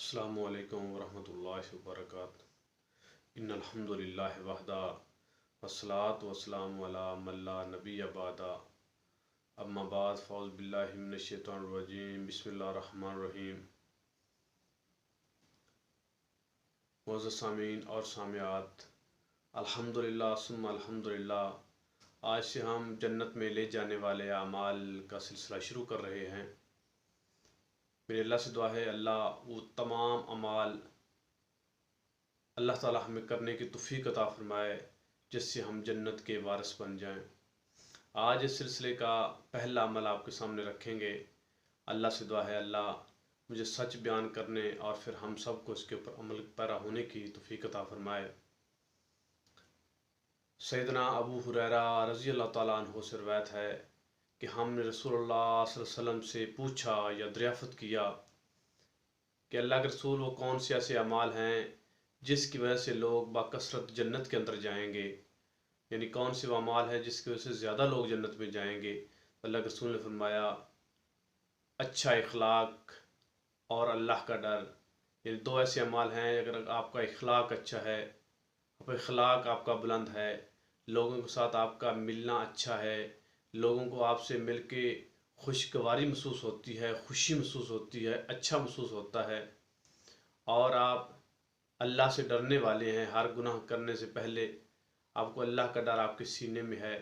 अस्सलामु अलैकुम वरहमतुल्लाहि वबरकातुहू। इन्नल हम्दुलिल्लाहि वहदा वस्सलातु वस्सलामु अला मन ला नबिय्य बअदा। अम्मा बाद फ़ौज़ु बिल्लाहि मिनश शैतानिर रजीम। बिस्मिल्लाहिर रहमानिर रहीम। मुअज़्ज़ज़ सामीन और सामियात, अल्हम्दुलिल्लाह सुम्मा अल्हम्दुलिल्लाह। आज से हम जन्नत में ले जाने वाले अमाल का सिलसिला शुरू कर रहे हैं। मेरे अल्लाह से दुआ है, अल्लाह वो तमाम अमाल अल्लाह ताला हमें करने की तौफ़ीक़ अता फ़रमाए जिससे हम जन्नत के वारिस बन जाएं। आज इस सिलसिले का पहला अमल आपके सामने रखेंगे। अल्लाह से दुआ है, अल्लाह मुझे सच बयान करने और फिर हम सब को इसके ऊपर अमल पैरा होने की तौफ़ीक़ अता फ़रमाए। सैयदना अबू हुरैरा रज़ी अल्लाह ताला अन्हु से रिवायत है कि हमने रसूलुल्लाह सल्लल्लाहु अलैहि वसल्लम से पूछा या दरियाफ़त किया कि अल्लाह के रसूल, वो कौन से ऐसे अमाल हैं जिसकी वजह से लोग बाकसरत जन्नत के अंदर जाएंगे, यानी कौन से वो अमाल है जिसकी वजह से ज़्यादा लोग जन्नत में जाएंगे। अल्लाह के रसूल ने फरमाया, अच्छा इखलाक और अल्लाह का डर। ये दो ऐसे अमाल हैं, अगर आपका इखलाक अच्छा है, इखलाक आपका बुलंद है, लोगों के साथ आपका मिलना अच्छा है, लोगों को आपसे मिल के खुशगवारी महसूस होती है, खुशी महसूस होती है, अच्छा महसूस होता है, और आप अल्लाह से डरने वाले हैं, हर गुनाह करने से पहले आपको अल्लाह का डर आपके सीने में है,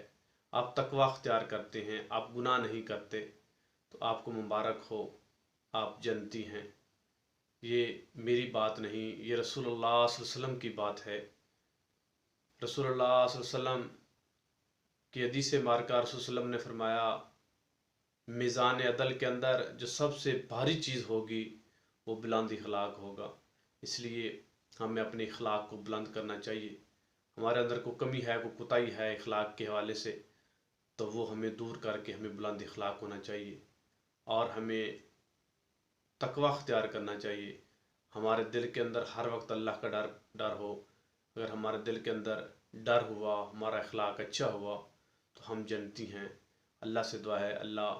आप तकवा अख्तियार करते हैं, आप गुनाह नहीं करते, तो आपको मुबारक हो, आप जन्नती हैं। ये मेरी बात नहीं, ये रसूलुल्लाह सल्लल्लाहु अलैहि वसल्लम की बात है। रसूलुल्लाह सल्लल्लाहु अलैहि वसल्लम की हदीस मारका रसूल सल्लल्लाहु अलैहि वसल्लम ने फरमाया, मीज़ान अदल के अंदर जो सबसे भारी चीज़ होगी वो बुलंद इखलाक होगा। इसलिए हमें अपने इखलाक को बुलंद करना चाहिए। हमारे अंदर कोई कमी है, कोई कोताही है इखलाक के हवाले से, तो वो हमें दूर करके हमें बुलंद इखलाक होना चाहिए और हमें तकवा अख्तियार करना चाहिए। हमारे दिल के अंदर हर वक्त अल्लाह का डर हो। अगर हमारे दिल के अंदर डर हुआ, हमारा इखलाक अच्छा हुआ, तो हम जन्नती हैं। अल्लाह से दुआ है, अल्लाह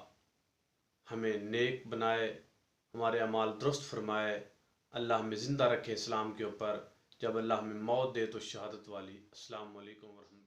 हमें नेक बनाए, हमारे अमाल दुरुस्त फरमाए, अल्लाह हमें ज़िंदा रखे इस्लाम के ऊपर। जब अल्लाह हमें मौत दे तो शहादत वाली। अस्सलामु अलैकुम वरहमतुल्लाह।